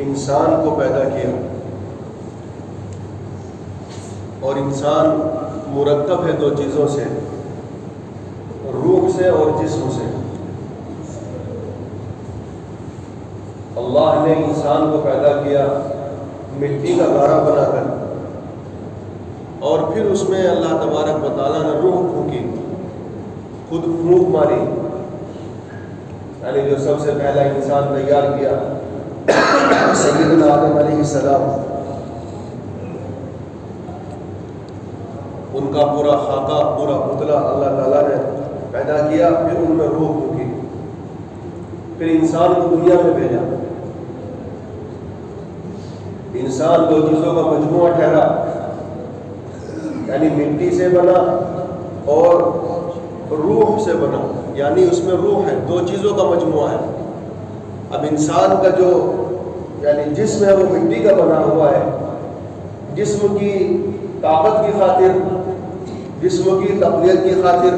انسان کو پیدا کیا اور انسان مرکب ہے دو چیزوں سے، روح سے اور جسم سے۔ اللہ نے انسان کو پیدا کیا مٹی کا گھڑا بنا کر، اور پھر اس میں اللہ تبارک و تعالیٰ نے روح پھونکی، خود پھونک ماری، یعنی جو سب سے پہلا انسان تیار کیا سیدنا آدم علیہ السلام، ان کا پورا خاکہ، پورا پتلا اللہ تعالیٰ نے پیدا کیا، پھر ان میں روح پھونکی، پھر انسان کو دنیا میں بھیجا۔ انسان دو چیزوں کا مجموعہ ٹھہرا، یعنی مٹی سے بنا اور روح سے بنا، یعنی اس میں روح ہے، دو چیزوں کا مجموعہ ہے۔ اب انسان کا جو یعنی جسم ہے وہ مٹی کا بنا ہوا ہے، جسم کی طاقت کی خاطر، جسم کی تقویت کی خاطر،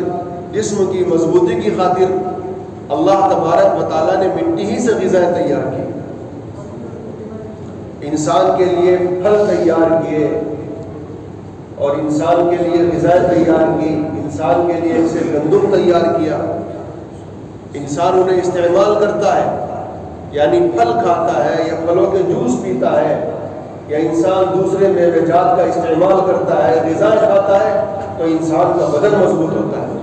جسم کی مضبوطی کی خاطر اللہ تبارک و تعالیٰ نے مٹی ہی سے غذائیں تیار کی، انسان کے لیے پھل تیار کیے اور انسان کے لیے غذائیں تیار کی، انسان کے لیے ایک سے گندم تیار کیا، انسان انہیں استعمال کرتا ہے، یعنی پھل کھاتا ہے یا پھلوں کے جوس پیتا ہے، یا انسان دوسرے میوہ جات کا استعمال کرتا ہے، غذائیں کھاتا ہے، تو انسان کا بدن مضبوط ہوتا ہے۔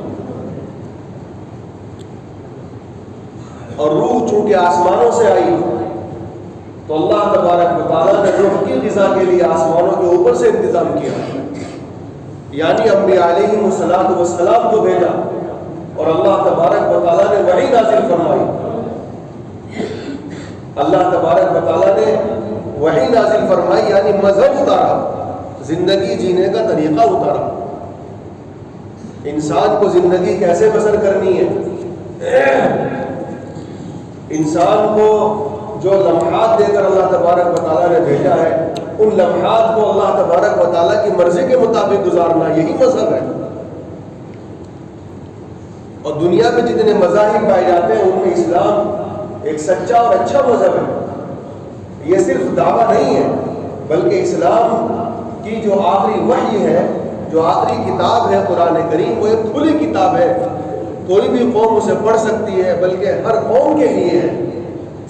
اور روح چونکہ آسمانوں سے آئی تو اللہ تبارک و تعالیٰ نے روح کی غذا کے لیے آسمانوں کے اوپر سے انتظام کیا، یعنی انبیاء علیہم السلام کو بھیجا، اور اللہ تبارک و تعالیٰ نے وحی نازل فرمائی، اللہ تبارک و تعالیٰ نے وحی نازل فرمائی، یعنی مذہب اتارا، زندگی جینے کا طریقہ اتارا، انسان کو زندگی کیسے بسر کرنی ہے، انسان کو جو لمحات دے کر اللہ تبارک و تعالیٰ نے بھیجا ہے، ان لمحات کو اللہ تبارک و تعالیٰ کی مرضی کے مطابق گزارنا، یہی مذہب ہے۔ اور دنیا میں جتنے مذاہب پائے جاتے ہیں ان میں اسلام ایک سچا اور اچھا مذہب ہے، یہ صرف دعویٰ نہیں ہے، بلکہ اسلام کی جو آخری وحی ہے، جو آخری کتاب ہے قرآن کریم، وہ ایک کھلی کتاب ہے، کوئی بھی قوم اسے پڑھ سکتی ہے، بلکہ ہر قوم کے لیے ہے،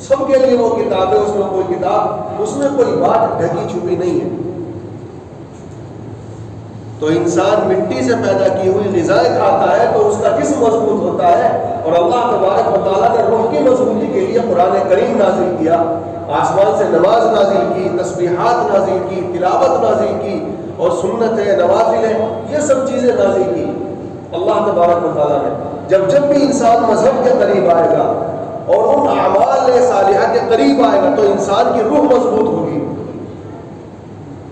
سب کے لیے وہ کتاب ہے، اس میں کوئی کتاب، اس میں کوئی بات ڈھکی چھپی نہیں ہے۔ تو انسان مٹی سے پیدا کی ہوئی غذائیں کھاتا ہے تو اس کا جسم مضبوط ہوتا ہے، اور اللہ تبارک و تعالیٰ نے روح کی مضبوطی کے لیے قرآن کریم نازل کیا، آسمان سے نماز نازل کی، تسبیحات نازل کی، تلاوت نازل کی، اور سنت ہے، نوافل ہے، یہ سب چیزیں نازل کی اللہ تبارک و تعالیٰ نے۔ جب بھی انسان مذہب کے قریب آئے گا اور ان اعمال صالحہ کے قریب آئے گا تو انسان کی روح مضبوط ہوگی،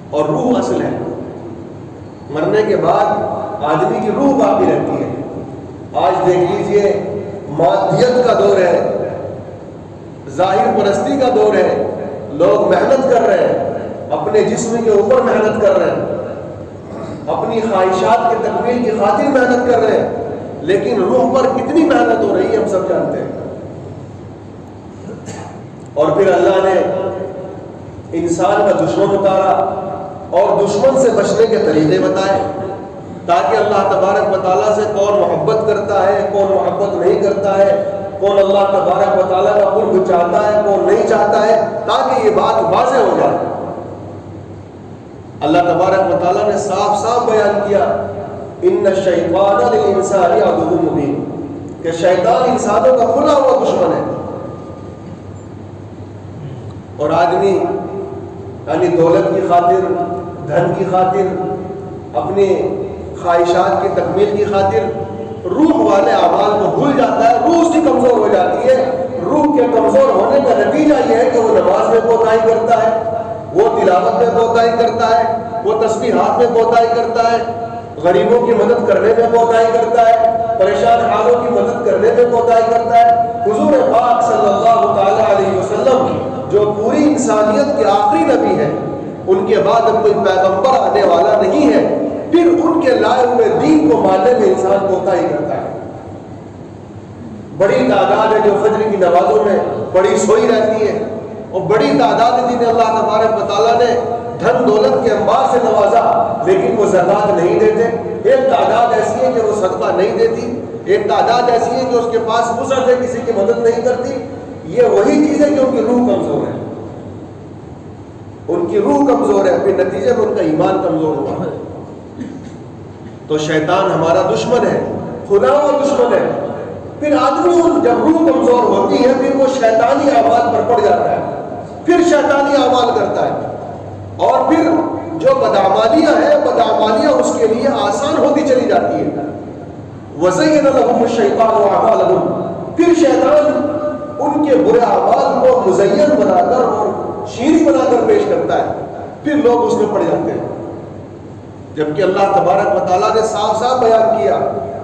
اور روح اصل ہے، مرنے کے بعد آدمی کی روح باقی رہتی ہے۔ آج دیکھ لیجئے مادیت کا دور ہے، ظاہر پرستی کا دور ہے، لوگ محنت کر رہے ہیں، اپنے جسم کے اوپر محنت کر رہے ہیں، اپنی خواہشات کی تکمیل کی خاطر محنت کر رہے ہیں، لیکن روح پر کتنی محنت ہو رہی ہے ہم سب جانتے ہیں۔ اور پھر اللہ نے انسان کا دشمن اتارا اور دشمن سے بچنے کے طریقے بتائے، تاکہ اللہ تبارک و تعالیٰ سے کون محبت کرتا ہے، کون محبت نہیں کرتا ہے، کون اللہ تبارک و تعالیٰ کا قرب چاہتا ہے، کون نہیں چاہتا ہے، تاکہ یہ بات واضح ہو جائے۔ اللہ تبارک و تعالیٰ نے صاف صاف بیان کیا، ان الشیطان للانسان عدو مبین، کہ شیطان انسانوں کا کھلا ہوا دشمن ہے، اور آدمی یعنی دولت کی خاطر، دھن کی خاطر، اپنی خواہشات کی تکمیل کی خاطر روح والے اعمال کو بھول جاتا ہے، روح اس کی کمزور ہو جاتی ہے۔ روح کے کمزور ہونے کا نتیجہ یہ ہے کہ وہ نماز میں کوتاہی کرتا ہے، وہ تلاوت میں کوتاہی کرتا ہے، وہ تسبیحات میں کوتاہی کرتا ہے، غریبوں کی مدد کرنے میں کوتاہی کرتا ہے، پریشان حالوں کی مدد کرنے میں کوتاہی کرتا ہے۔ حضور پاک صلی اللہ تعالی علیہ وسلم جو پوری انسانیت کے آخری نبی ہیں، ان کے بعد اب کوئی پیغمبر آنے والا نہیں ہے، پھر ان کے لائے ہوئے دین کو ماننے میں انسان کوتاہی کرتا ہے۔ بڑی تعداد ہے جو فجر کی نمازوں میں بڑی سوئی رہتی ہے، اور وہ بڑی تعداد ہے جنہیں اللہ تبارک و تعالیٰ نے دھن دولت کے انبار سے نوازا، لیکن وہ زکوٰۃ نہیں دیتے۔ ایک تعداد ایسی ہے کہ وہ صدقہ نہیں دیتی، ایک تعداد ایسی ہے کہ اس کے پاس وسعت ہے، کسی کی مدد نہیں کرتی۔ یہ وہی چیز ہے کہ ان کی روح کمزور ہے، ان کی روح کمزور ہے، پھر نتیجے میں ان کا ایمان کمزور ہوا۔ تو شیطان ہمارا دشمن ہے، خدا و دشمن ہے۔ پھر آدمی جب روح کمزور ہوتی ہے پھر وہ شیطانی اعمال پر پڑ جاتا ہے، پھر شیطانی اعمال کرتا ہے، اور پھر جو بدعمالیاں ہیں بدعمالیاں اس کے لیے آسان ہوتی چلی جاتی ہے۔ وَزَيَّنَ لَهُمُ الشَّيْطَانُ أَعْمَالَهُمْ، پھر شیطان ان کے برے اعمال کو مزین بنا کر اور شیریں بنا کر پیش کرتا ہے، پھر لوگ اس میں پڑ جاتے ہیں۔ جبکہ اللہ تبارک و تعالیٰ نے صاف صاف بیان کیا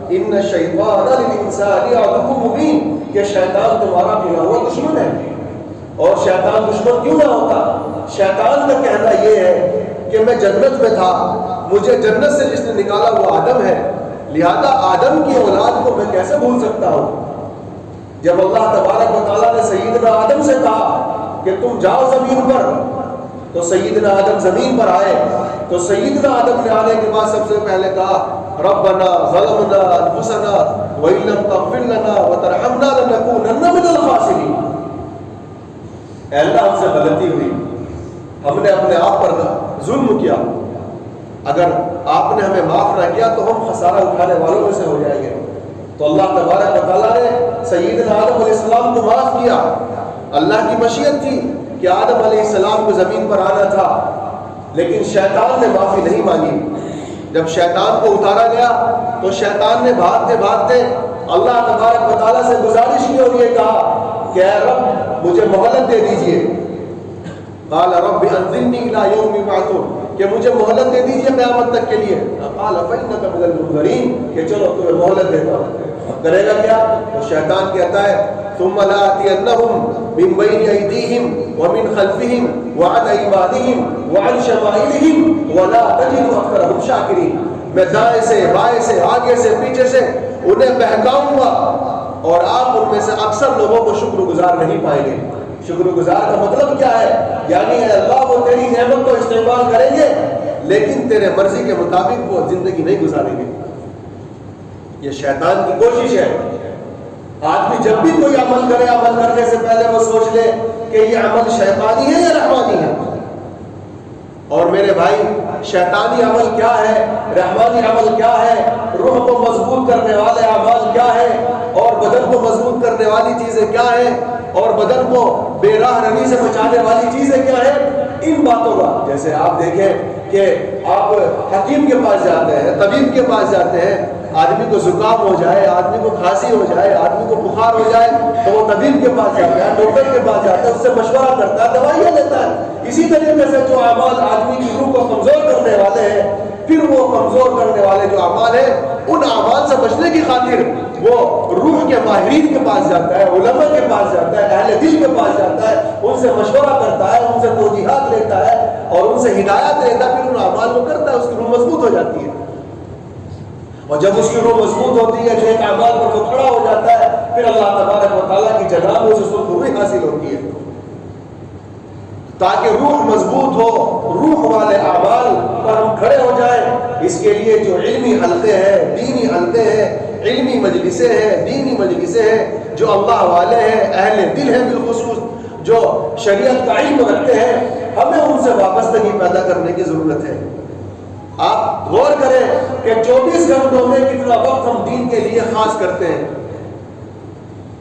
ان الشیطان للانسان عدو مبین، کہ شیطان تمہارا بنا ہوا دشمن ہے۔ اور شیطان دشمن کیوں نہ ہوتا؟ شیطان کا کہنا یہ ہے کہ میں جنت میں تھا، مجھے جنت سے جس نے نکالا وہ آدم ہے، لہذا آدم کی اولاد کو میں کیسے بھول سکتا ہوں؟ جب اللہ تبارک و تعالیٰ نے سیدنا آدم سے کہا کہ تم جاؤ زمین پر، تو سیدنا آدم زمین پر آئے، تو سیدنا آدم نے آنے کے بعد سب سے پہلے کہا ربنا ظلمنا انفسنا وان لم تغفر لنا وترحمنا لنكونن من الخاسرین۔ اے اللہ ہم سے غلطی ہوئی، ہم نے اپنے آپ پر ظلم کیا، اگر آپ نے ہمیں معاف نہ کیا تو ہم خسارہ اٹھانے والوں میں سے ہو جائیں گے۔ تو اللہ تبارک و تعالیٰ نے سیدنا آدم علیہ السلام کو معاف کیا۔ اللہ کی مشیت تھی کہ آدم علیہ السلام کو زمین پر آنا تھا، لیکن شیطان نے معافی نہیں مانگی۔ جب شیطان کو اتارا گیا تو شیطان نے بھاگتے بھاگتے اللہ تبارک و تعالیٰ سے گزارش کی اور یہ کہا کہ اے رب مجھے مہلت دے دیجئے۔ قال رب انظرنی الی یوم یبعثون، کہ مجھے مہلت دے دیجئے قیامت تک کے لیے۔ قال فإنک من المنظرین، کہ چلو تمہیں مہلت دیتا ہوں۔ کرے گا کیا؟ تو شیطان کہتا ہے ثم لآتینہم من بین ایدیہم ومن خلفہم وعن ایمانہم وعن شمائلہم ولا تجد اکثرہم شاکرین، میں دائیں سے بائیں سے آگے سے پیچھے سے انہیں بہکاؤں گا اور آپ ان میں سے اکثر لوگوں کو شکر گزار نہیں پائیں گے۔ شکر گزار کا مطلب کیا ہے؟ یعنی اے اللہ وہ تیری نعمت کو استعمال کریں گے لیکن تیرے مرضی کے مطابق وہ زندگی نہیں گزاریں گے۔ یہ شیطان کی کوشش ہے۔ آدمی جب بھی کوئی عمل کرے، عمل کرنے سے پہلے وہ سوچ لے کہ یہ عمل شیطانی ہے یا رحمانی ہے۔ اور میرے بھائی شیطانی عمل کیا ہے، رحمانی عمل کیا ہے، روح کو مضبوط کرنے والے اعمال کیا ہے، اور بدن کو مضبوط کرنے والی چیزیں کیا ہیں، اور بدن کو بے راہ روی سے بچانے والی چیزیں کیا ہیں، ان باتوں کا جیسے آپ دیکھیں کہ آپ حکیم کے پاس جاتے ہیں، طبیب کے پاس جاتے ہیں، آدمی کو زکام ہو جائے، آدمی کو کھانسی ہو جائے، آدمی کو بخار ہو جائے تو وہ طبیب کے پاس جاتا ہے، ڈاکٹر کے پاس جاتا ہے، اس سے مشورہ کرتا ہے، دوائیاں لیتا ہے۔ اسی طریقے سے جو اعمال آدمی کی روح کو کمزور کرنے والے ہیں، پھر وہ کمزور کرنے والے جو اعمال ہیں ان اعمال سے بچنے کی خاطر وہ روح کے ماہرین کے پاس جاتا ہے، علماء کے پاس جاتا ہے، اہل دل کے پاس جاتا ہے، ان سے مشورہ کرتا ہے، ان سے توجیہات لیتا ہے اور ان سے ہدایات لیتا ہے، پھر ان اعمال کو کرتا ہے، اس کی روح مضبوط ہو جاتی ہے۔ اور جب اس کی روح مضبوط ہوتی ہے، نیک اعمال پر وہ کھڑا ہو جاتا ہے، پھر اللہ تبارک و تعالیٰ کی جناب سے سرخروئی حاصل ہوتی ہے۔ تاکہ روح مضبوط ہو، روح والے اعمال پر ہم کھڑے ہو جائیں، اس کے لیے جو علمی حلقے ہیں، دینی حلقے ہیں، علمی مجلسیں ہیں، دینی مجلسیں ہیں، جو اللہ والے ہیں، اہل دل ہیں، بالخصوص جو شریعت کا علم رکھتے ہیں، ہمیں ان سے وابستگی پیدا کرنے کی ضرورت ہے۔ آپ غور کریں کہ 24 گھنٹوں میں کتنا وقت ہم دین کے لیے خاص کرتے ہیں۔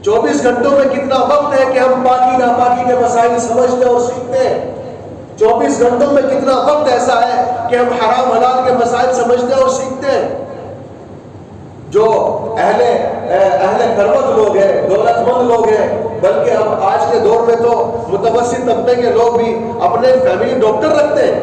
24 گھنٹوں میں کتنا وقت ہے کہ ہم پاکی ناپاکی کے مسائل سمجھتے اور سیکھتے ہیں۔ 24 گھنٹوں میں کتنا وقت ایسا ہے کہ ہم حرام حلال کے مسائل سمجھتے اور سیکھتے ہیں۔ جو اہل کروت لوگ ہیں، دولت مند لوگ ہیں، بلکہ اب آج کے دور میں تو متوسط طبقے کے لوگ بھی اپنے فیملی ڈاکٹر رکھتے ہیں،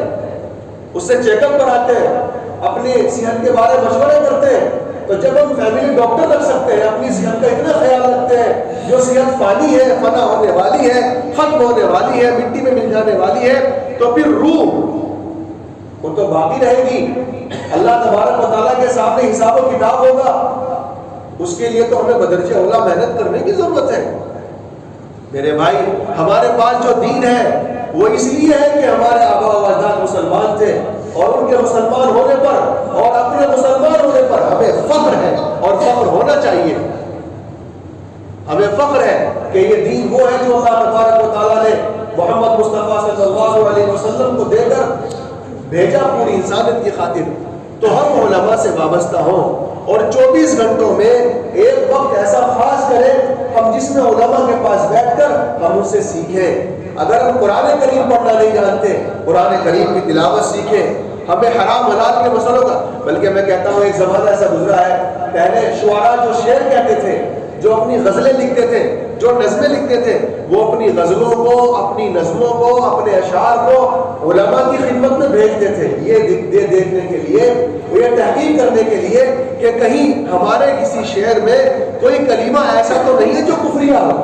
اس سے چیک اپ کراتے ہیں، اپنی صحت کے بارے میں مشورے کرتے ہیں۔ تو جب ہم فیملی ڈاکٹر رکھ سکتے ہیں، اپنی صحت کا اتنا خیال رکھتے ہیں، جو صحت فانی ہے، فنا ہونے والی ہے، ختم ہونے والی ہے، مٹی میں مل جانے والی ہے، تو پھر روح وہ تو باقی رہے گی۔ اللہ تبارک و تعالیٰ کے سامنے حساب و کتاب ہوگا، اس کے لیے تو ہمیں بدرجہ اولا محنت کرنے کی ضرورت ہے۔ میرے بھائی ہمارے پاس جو دین ہے وہ اس لیے ہے کہ ہمارے آبا و اجداد مسلمان تھے، اور ان کے مسلمان ہونے پر اور اپنے مسلمان ہونے پر ہمیں فخر ہے، اور فخر ہونا چاہیے۔ ہمیں فخر ہے کہ یہ دین وہ ہے جو اللہ تبارک و تعالیٰ نے محمد مصطفیٰ صلی اللہ علیہ وسلم کو دے کر بھیجا پوری انسانیت کی خاطر۔ تو ہم علماء سے وابستہ ہوں اور 24 گھنٹوں میں ایک وقت ایسا خاص کریں ہم جس میں علماء کے پاس بیٹھ کر ہم ان سے سیکھیں۔ اگر ہم قرآن کریم پڑھنا نہیں جانتے، قرآن کریم کی تلاوت سیکھیں۔ ہمیں حرام حلال کے مسئلوں کا، بلکہ میں کہتا ہوں ایک زمانہ ایسا گزرا ہے، پہلے شعراء جو شعر کہتے تھے، جو اپنی غزلیں لکھتے تھے، جو نظمیں لکھتے تھے، وہ اپنی غزلوں کو، اپنی نظموں کو، اپنے اشعار کو علماء کی خدمت میں بھیجتے تھے، یہ دیکھنے کے لیے، یہ تحقیق کرنے کے لیے کہ کہیں ہمارے کسی شعر میں کوئی کلمہ ایسا تو نہیں ہے جو کفریہ ہو۔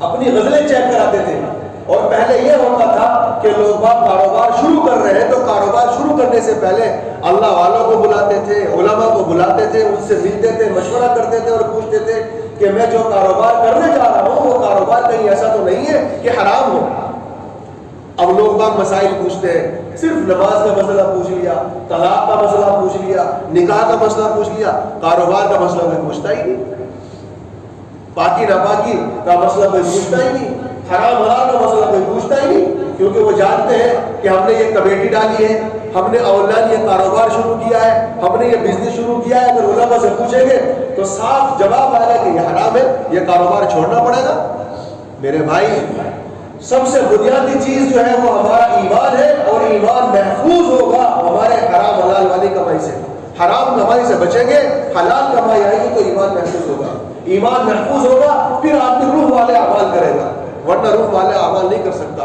اپنی غزلیں چیک کراتے تھے۔ اور پہلے یہ ہوتا تھا کہ لوگ باپ کاروبار شروع کر رہے ہیں تو کاروبار شروع کرنے سے پہلے اللہ والوں کو بلاتے تھے، علماء کو بلاتے تھے، ان سے ملتے تھے، مشورہ کرتے تھے اور پوچھتے تھے کہ میں جو کاروبار کرنے جا رہا ہوں وہ کاروبار کہیں ایسا تو نہیں ہے کہ حرام ہو۔ اب لوگ باپ مسائل پوچھتے ہیں، صرف نماز کا مسئلہ پوچھ لیا، طلاق کا مسئلہ پوچھ لیا، نکاح کا مسئلہ پوچھ لیا، کاروبار کا مسئلہ کوئی پوچھتا ہی نہیں، پاکی ناپاکی کا مسئلہ کوئی پوچھتا ہی نہیں، حرام حلال کا مسئلہ کوئی پوچھتا ہی نہیں، کیونکہ وہ جانتے ہیں کہ ہم نے یہ کمیٹی ڈالی ہے، ہم نے آن لائن یہ کاروبار شروع کیا ہے، ہم نے یہ بزنس شروع کیا ہے۔ اگر علماء سے پوچھیں گے تو صاف جواب آئے گا کہ یہ حرام ہے، یہ کاروبار چھوڑنا پڑے گا۔ میرے بھائی سب سے بنیادی چیز جو ہے وہ ہمارا ایمان ہے، اور ایمان محفوظ ہوگا ہمارے حرام حلال والی کمائی سے۔ حرام کمائی سے بچیں گے، حلال کمائی آئے گی تو ایمان محفوظ ہوگا۔ ایمان محفوظ ہوگا پھر آدمی روح والے اعمال کرے گا، ورنہ روح والے اعمال نہیں کر سکتا۔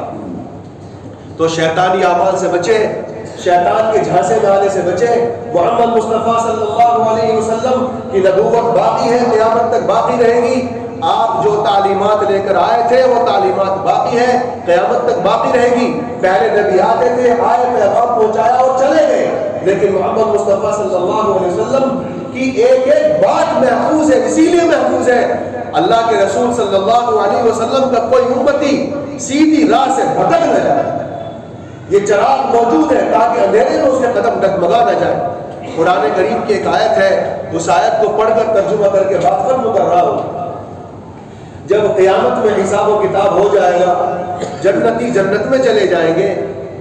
تو شیطانی اعمال سے بچیں، شیطان کے جھانسے میں آنے سے بچیں۔ محمد مصطفیٰ صلی اللہ علیہ وسلم کی نبوت باقی ہے، قیامت تک باقی رہے گی۔ آپ جو تعلیمات لے کر آئے تھے وہ تعلیمات باقی ہے، قیامت تک باقی رہے گی۔ پہلے نبی آتے تھے، آئے، پیغام پہنچایا اور چلے گئے، لیکن محمد مصطفیٰ صلی اللہ علیہ وسلم کی ایک ایک بات محفوظ ہے۔ اسی لیے محفوظ ہے اللہ کے رسول صلی اللہ علیہ وسلم کا کوئی امتی سیدھی راہ سے بھٹک نہ جائے۔ یہ چراغ موجود ہے تاکہ اندھیرے میں اس کے قدم ڈگمگا نہ جائے۔ قرآن کریم کی ایک آیت ہے، اس آیت کو پڑھ کر ترجمہ کر کے بات ختم کر رہا ہوں۔ جب قیامت میں حساب و کتاب ہو جائے گا، جنتی جنت میں چلے جائیں گے،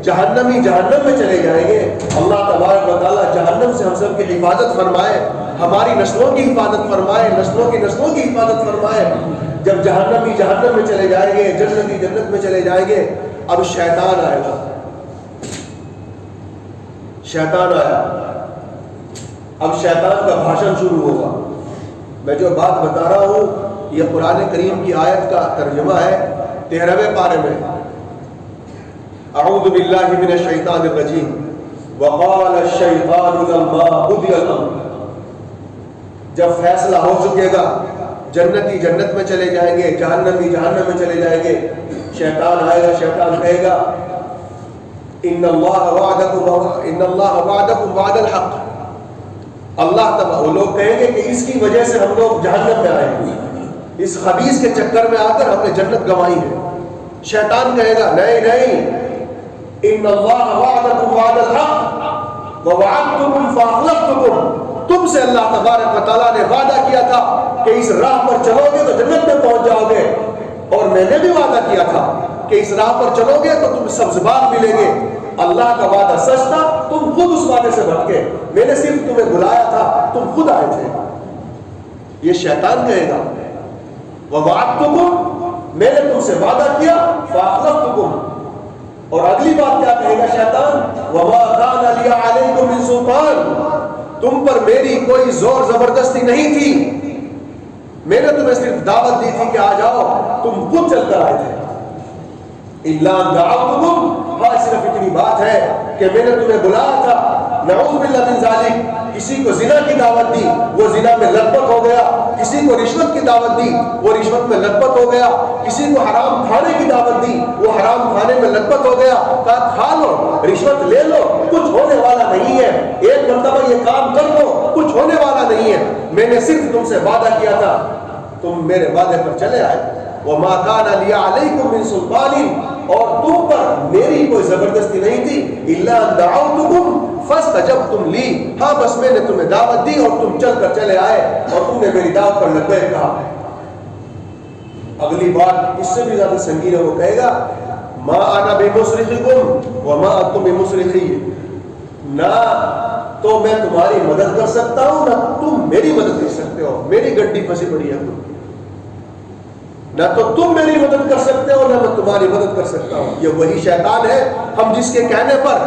جہنمی جہنم میں چلے جائیں گے، اللہ تبارک و تعالیٰ جہنم سے ہم سب کی حفاظت فرمائے، ہماری نسلوں کی حفاظت فرمائے، نسلوں کی نسلوں کی حفاظت فرمائے۔ جب جہنمی جہنم میں چلے جائیں گے، جنتی جنت میں چلے جائیں گے، اب شیطان آئے گا۔ شیطان آیا، اب شیطان کا بھاشن شروع ہوگا۔ میں جو بات بتا رہا ہوں یہ قرآن کریم کی آیت کا ترجمہ ہے 13ویں پارے میں۔ اعوذ باللہ من الشیطان الرجیم وقال الشیطان لما قضی الامر۔ جب فیصلہ ہو چکے گا، جنتی جنت میں چلے جائیں گے، جہنمی جہنم میں چلے جائیں گے، شیطان آئے گا، شیطان کہے گا ان اللہ وعدکم وعد الحق۔ اللہ تعالیٰ، وہ لوگ کہیں گے کہ اس کی وجہ سے ہم لوگ جہنم میں آئے ہیں، اس خبیث کے چکر میں آ کر ہم نے جنت گنوائی ہے۔ شیطان کہے گا نہیں نہیں، ان اللہ وعدکم وعد الحق ووعدتکم فاخلفتکم۔ تم سے اللہ تبارک و تعالیٰ نے وعدہ کیا تھا کہ اس راہ پر چلو گے تو جنت میں پہنچ جاؤ گے، اور میں نے بھی وعدہ کیا تھا کہ اس راہ پر چلو گے تو تم سبز باغ ملیں گے۔ اللہ کا وعدہ سچ تھا، تم خود اس وعدے سے بھٹکے، میں نے صرف تمہیں بلایا تھا، تم خود آئے تھے۔ یہ شیطان کہے گا وَوَعَدْتُكُمْ، میں نے تم سے وعدہ کیا، فَأَخْلَفْتُكُمْ۔ اور اگلی بات کیا کہے گا شیطان، وَمَا كَانَ لِيَ عَلَيْكُمْ مِنْ سُلْطَانٍ، تم پر میری کوئی زور زبردستی نہیں تھی، میں نے تمہیں صرف دعوت دی تھی کہ آ جاؤ، تم خود چل کر آئے تھے۔ إِلَّا دَعَوْتُكُمْ، ہاں صرف اتنی بات ہے کہ میں نے تمہیں بلایا تھا، نعوذ باللہ من ذالک، کسی کو زنا کی دعوت دی، وہ زنا میں لطپت ہو گیا، کسی کو رشوت کی دعوت دی، وہ رشوت میں لطپت ہو گیا، کسی کو حرام کھانے کی دعوت دی، وہ حرام کھانے میں لطپت ہو گیا، کہا کھا لو، رشوت لے لو، کچھ ہونے والا نہیں ہے، ایک مرتبہ یہ کام کر لو، کچھ ہونے والا نہیں ہے، میں نے صرف تم سے وعدہ کیا تھا، تم میرے وعدے پر چلے آئے۔ وما كان لي عليكم من سلطان، اور تم پر میری کوئی زبردستی نہیں تھی، الا ان دعوتکم فاستجبتم لی، ہاں بس میں نے تمہیں دعوت دی اور تم چل کر چلے آئے اور تم نے میری دعوت پر لبیک کہا۔ اگلی بات اس سے بھی زیادہ سنگین ہے، وہ کہے گا ما انا بمصرخکم وما انتم بمصرخی، نہ تو میں تمہاری مدد کر سکتا ہوں نہ تم میری مدد کر سکتے ہو، میری گڈی پھنسی پڑی ہے، نہ تو تم میری مدد کر سکتے ہو نہ میں تمہاری مدد کر سکتا ہوں۔ یہ وہی شیطان ہے ہم جس کے کہنے پر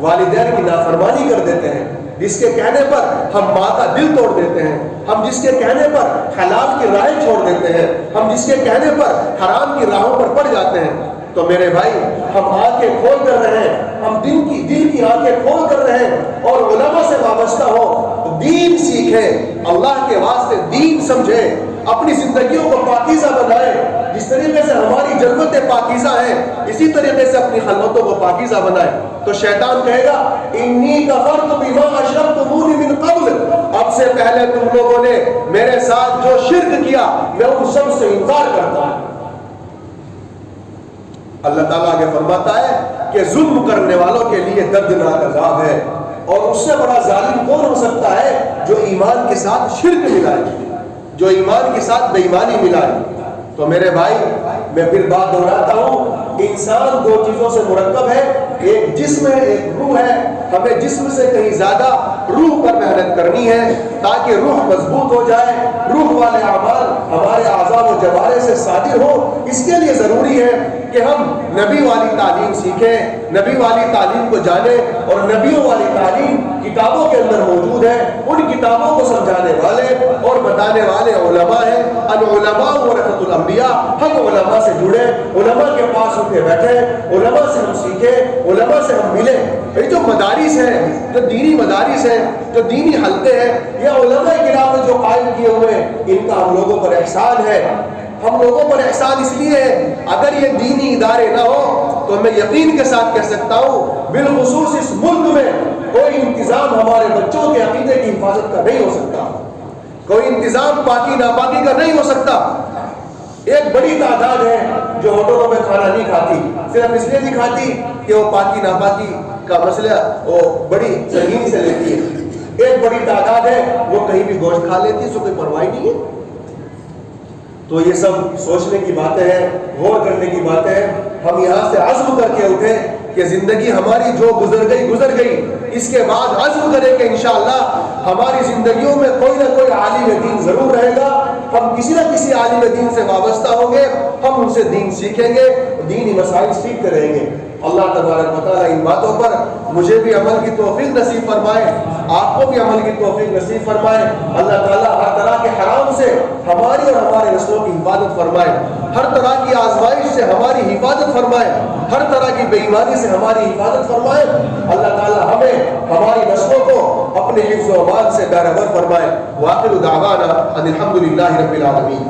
والدین کی نافرمانی کر دیتے ہیں، جس کے کہنے پر ہم ماں کا دل توڑ دیتے ہیں، ہم جس کے کہنے پر حلال کی راہیں چھوڑ دیتے ہیں، ہم جس کے کہنے پر حرام کی راہوں پر پڑ جاتے ہیں۔ تو میرے بھائی ہم آنکھیں کھول کر رہے ہیں، ہم دل کی آنکھیں کھول کر رہے ہیں اور علماء سے وابستہ ہو، دین سیکھیں، اللہ کے واسطے دین سمجھیں، اپنی زندگیوں کو پاکیزہ بنائیں۔ جس طریقے سے ہماری ضرورتیں پاکیزہ ہیں اسی طریقے سے اپنی خلوتوں کو پاکیزہ بنائیں۔ تو شیطان کہے گا انی کفرت بما اشرکتمونی من قبل، اب سے پہلے تم لوگوں نے میرے ساتھ جو شرک کیا میں ان سب سے انکار کرتا ہوں۔ اللہ تعالیٰ آگے فرماتا ہے کہ ظلم کرنے والوں کے لیے دردناک عذاب ہے، اور اس سے بڑا ظالم کون ہو سکتا ہے جو ایمان کے ساتھ شرک ملائے، جو ایمان کے ساتھ بے ایمانی ملائے۔ تو میرے بھائی میں پھر بات دہراتا ہوں، انسان دو چیزوں سے مرکب ہے، ایک جسم ہے ایک روح ہے۔ ہمیں جسم سے کہیں زیادہ روح پر محنت کرنی ہے تاکہ روح مضبوط ہو جائے، روح والے اعمال ہمارے اعضاء و جوارح سے صادر ہو۔ اس کے لیے ضروری ہے کہ ہم نبی والی تعلیم سیکھیں، نبی والی تعلیم کو جانیں، اور نبیوں والی تعلیم کتابوں کے اندر موجود ہے، ان کتابوں کو سمجھانے والے اور بتانے والے علماء ہیں۔ العلماء ورثۃ الانبیاء، ہم علماء سے جڑے، علماء کے پاس اٹھے بیٹھے، علماء سے ہم سیکھیں، علماء سے ہم ملیں۔ یہ جو مدارس ہیں، جو دینی مدارس ہیں، جو دینی حلقے ہیں، یہ علماء کرام نے جو قائم کیے ہوئے ہیں، ان کا ہم لوگوں پر احسان ہے۔ ہم لوگوں پر احسان اس لیے ہے، اگر یہ دینی ادارے نہ ہو تو میں یقین کے ساتھ کہہ سکتا ہوں بالخصوص اس ملک میں کوئی انتظام ہمارے بچوں کے عقیدے کی حفاظت کا نہیں ہو سکتا، کوئی انتظام پاکی ناپاکی کا نہیں ہو سکتا۔ ایک بڑی تعداد ہے جو ہوٹلوں میں کھانا نہیں کھاتی، صرف اس لیے نہیں کھاتی کہ وہ پاکی ناپاکی کا مسئلہ وہ بڑی سنگینی سے لیتی ہے۔ ایک بڑی تعداد ہے وہ کہیں بھی گوشت کھا لیتی ہے، اس کو کوئی پرواہ نہیں ہے۔ تو یہ سب سوچنے کی باتیں ہیں، غور کرنے کی باتیں ہیں۔ ہم یہاں سے عزم کر کے اٹھیں کہ زندگی ہماری جو گزر گئی، اس کے بعد عزم کریں کہ انشاءاللہ ہماری زندگیوں میں کوئی نہ کوئی عالم دین ضرور رہے گا، ہم کسی نہ کسی عالم دین سے وابستہ ہوں گے، ہم ان سے دین سیکھیں گے، دینی مسائل سیکھتے رہیں گے۔ اللہ تبارک و تعالیٰ ان باتوں پر مجھے بھی عمل کی توفیق نصیب فرمائے، آپ کو بھی عمل کی توفیق نصیب فرمائے۔ اللہ تعالیٰ ہر طرح کے حرام سے ہماری اور ہمارے نسلوں کی حفاظت فرمائے، ہر طرح کی آزمائش سے ہماری حفاظت فرمائے، ہر طرح کی بے ایمانی سے ہماری حفاظت فرمائے۔ اللہ تعالیٰ ہمیں ہماری نسلوں کو اپنے حفظ و امان سے بہرور فرمائے۔ وآخر دعوانا ان الحمد للہ رب العالمین۔